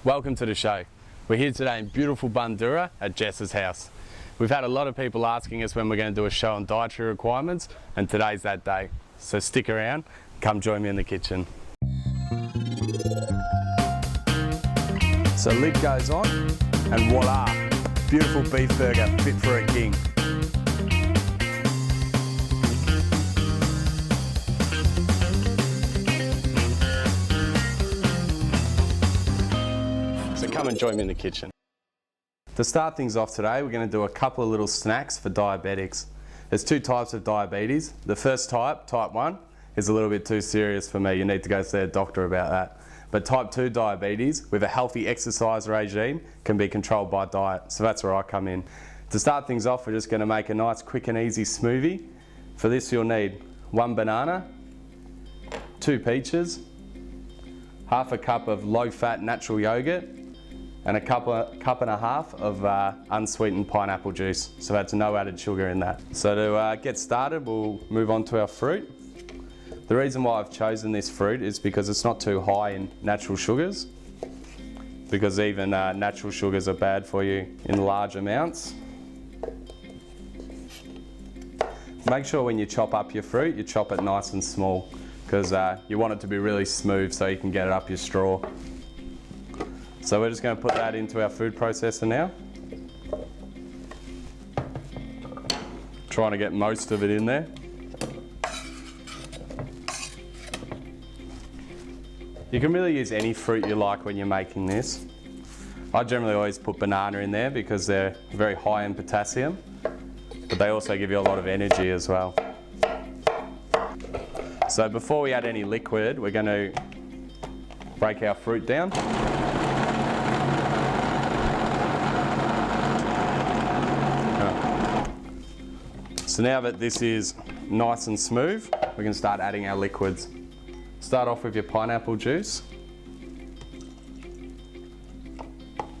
Welcome to the show. We're here today in beautiful Bundoora at Jess's house. We've had a lot of people asking us when we're going to do a show on dietary requirements, and today's that day. So stick around, come join me in the kitchen. So lid goes on and voila, beautiful beef burger fit for a king. So come and join me in the kitchen. To start things off today, we're going to do a couple of little snacks for diabetics. There's two types of diabetes. The first type, type 1, is a little bit too serious for me. You need to go see a doctor about that. But type 2 diabetes with a healthy exercise regime can be controlled by diet. So that's where I come in. To start things off, we're just going to make a nice quick and easy smoothie. For this you'll need 1 banana, 2 peaches, half a cup of low-fat natural yogurt, and a cup and a half of unsweetened pineapple juice. So that's no added sugar in that. So to get started, we'll move on to our fruit. The reason why I've chosen this fruit is because it's not too high in natural sugars, because even natural sugars are bad for you in large amounts. Make sure when you chop up your fruit, you chop it nice and small, because you want it to be really smooth so you can get it up your straw. So we're just going to put that into our food processor now. Trying to get most of it in there. You can really use any fruit you like when you're making this. I generally always put banana in there because they're very high in potassium, but they also give you a lot of energy as well. So before we add any liquid, we're going to break our fruit down. So now that this is nice and smooth, we can start adding our liquids. Start off with your pineapple juice,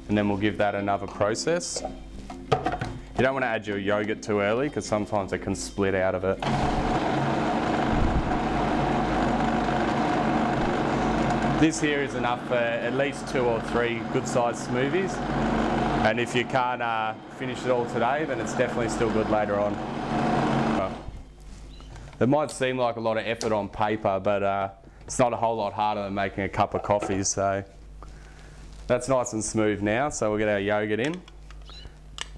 and then we'll give that another process. You don't want to add your yogurt too early because sometimes it can split out of it. This here is enough for at least 2 or 3 good sized smoothies, and if you can't finish it all today, then it's definitely still good later on. It might seem like a lot of effort on paper, but it's not a whole lot harder than making a cup of coffee. So that's nice and smooth now, so we'll get our yogurt in.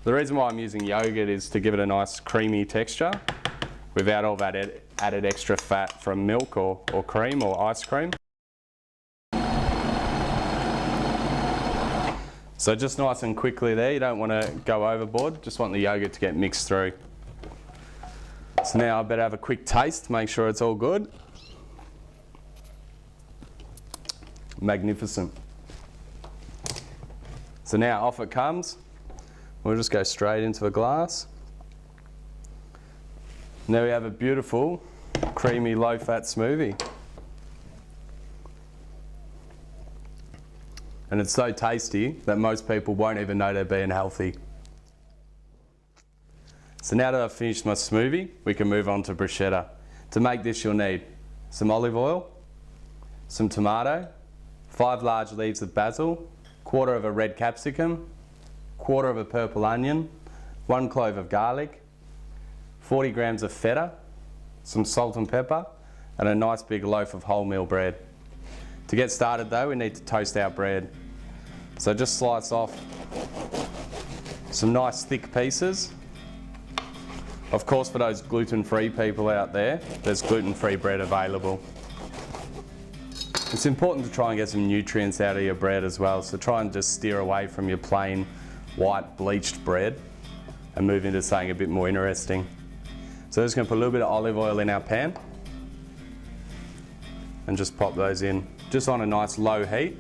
The reason why I'm using yogurt is to give it a nice creamy texture without all that added extra fat from milk or cream or ice cream. So just nice and quickly there, you don't want to go overboard, just want the yogurt to get mixed through. So now I better have a quick taste, make sure it's all good. Magnificent. So now off it comes. We'll just go straight into a glass. Now we have a beautiful, creamy, low-fat smoothie. And it's so tasty that most people won't even know they're being healthy. So now that I've finished my smoothie, we can move on to bruschetta. To make this you'll need some olive oil, some tomato, 5 large leaves of basil, 1/4 of a red capsicum, 1/4 of a purple onion, 1 clove of garlic, 40 grams of feta, some salt and pepper, and a nice big loaf of wholemeal bread. To get started though, we need to toast our bread. So just slice off some nice thick pieces. Of course, for those gluten-free people out there, there's gluten-free bread available. It's important to try and get some nutrients out of your bread as well, so try and just steer away from your plain white bleached bread and move into something a bit more interesting. So I'm just going to put a little bit of olive oil in our pan and just pop those in, just on a nice low heat.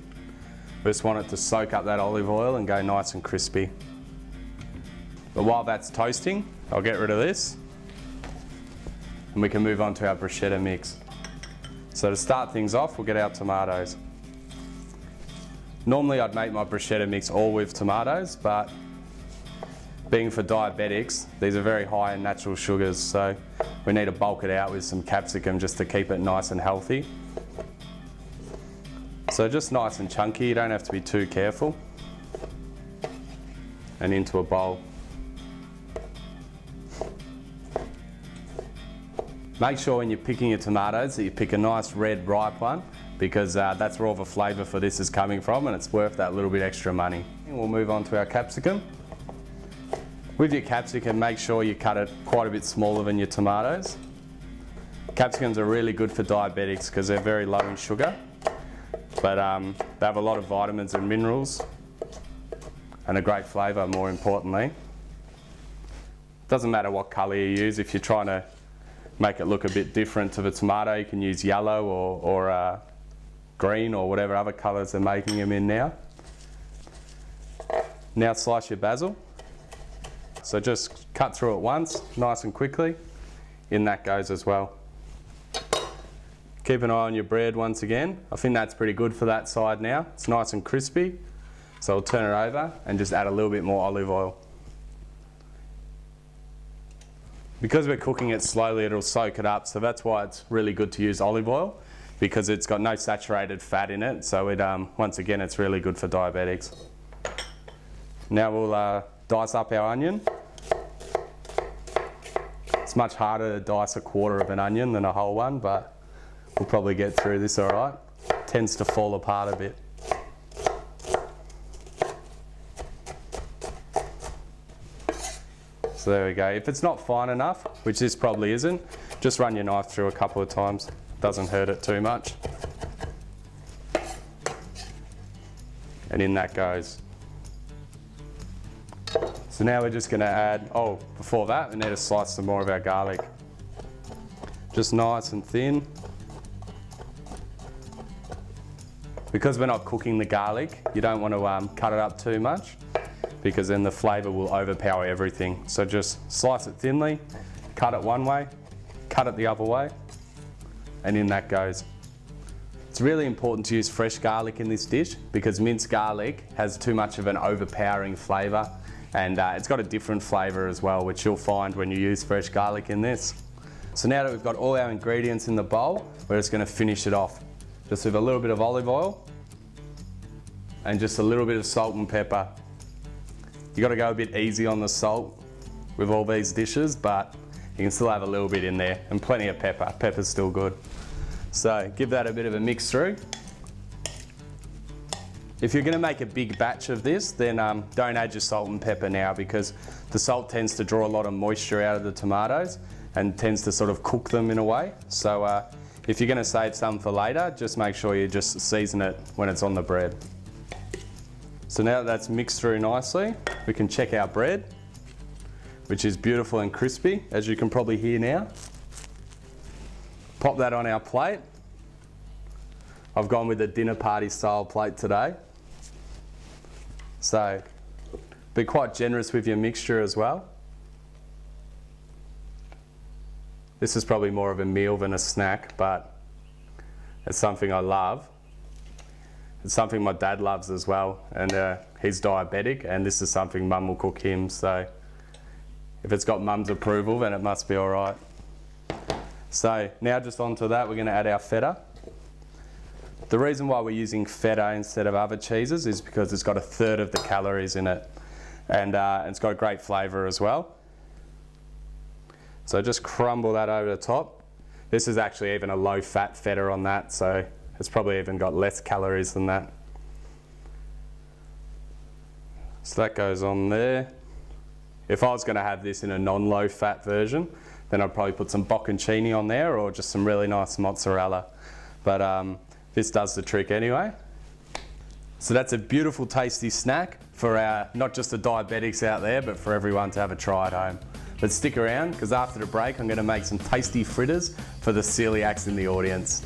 We just want it to soak up that olive oil and go nice and crispy. But while that's toasting, I'll get rid of this and we can move on to our bruschetta mix. So to start things off, we'll get our tomatoes. Normally I'd make my bruschetta mix all with tomatoes, but being for diabetics, these are very high in natural sugars, so we need to bulk it out with some capsicum just to keep it nice and healthy. So just nice and chunky, you don't have to be too careful. And into a bowl. Make sure when you're picking your tomatoes that you pick a nice red ripe one, because that's where all the flavour for this is coming from, and it's worth that little bit extra money. And we'll move on to our capsicum. With your capsicum, make sure you cut it quite a bit smaller than your tomatoes. Capsicums are really good for diabetics because they're very low in sugar, but they have a lot of vitamins and minerals and a great flavour, more importantly. Doesn't matter what colour you use. If you're trying to make it look a bit different to the tomato, you can use yellow or green or whatever other colours they're making them in now. Now slice your basil. So just cut through it once, nice and quickly. In that goes as well. Keep an eye on your bread once again. I think that's pretty good for that side now. It's nice and crispy. So I'll turn it over and just add a little bit more olive oil. Because we're cooking it slowly, it'll soak it up. So that's why it's really good to use olive oil, because it's got no saturated fat in it. So it, once again, it's really good for diabetics. Now we'll dice up our onion. It's much harder to dice a quarter of an onion than a whole one, but we'll probably get through this all right. Tends to fall apart a bit. So there we go. If it's not fine enough, which this probably isn't, just run your knife through a couple of times. Doesn't hurt it too much. And in that goes. So now we're just going to add, before that, we need to slice some more of our garlic. Just nice and thin. Because we're not cooking the garlic, you don't want to cut it up too much, because then the flavour will overpower everything. So just slice it thinly, cut it one way, cut it the other way, and in that goes. It's really important to use fresh garlic in this dish, because minced garlic has too much of an overpowering flavour, and it's got a different flavour as well, which you'll find when you use fresh garlic in this. So now that we've got all our ingredients in the bowl, we're just going to finish it off. Just with a little bit of olive oil and just a little bit of salt and pepper. You got to go a bit easy on the salt with all these dishes, but you can still have a little bit in there, and plenty of pepper. Pepper's still good. So give that a bit of a mix through. If you're going to make a big batch of this, then don't add your salt and pepper now, because the salt tends to draw a lot of moisture out of the tomatoes and tends to sort of cook them in a way. So if you're going to save some for later, just make sure you just season it when it's on the bread. So now that that's mixed through nicely, we can check our bread, which is beautiful and crispy, as you can probably hear now. Pop that on our plate. I've gone with a dinner party style plate today. So be quite generous with your mixture as well. This is probably more of a meal than a snack, but it's something I love. It's something my dad loves as well, and he's diabetic, and this is something Mum will cook him, so if it's got Mum's approval, then it must be all right. So now just onto that, we're going to add our feta. The reason why we're using feta instead of other cheeses is because it's got 1/3 of the calories in it, and it's got a great flavour as well. So just crumble that over the top. This is actually even a low-fat feta on that, so it's probably even got less calories than that. So that goes on there. If I was going to have this in a non-low-fat version, then I'd probably put some bocconcini on there, or just some really nice mozzarella. But this does the trick anyway. So that's a beautiful, tasty snack for our, not just the diabetics out there, but for everyone to have a try at home. But stick around, because after the break, I'm going to make some tasty fritters for the celiacs in the audience.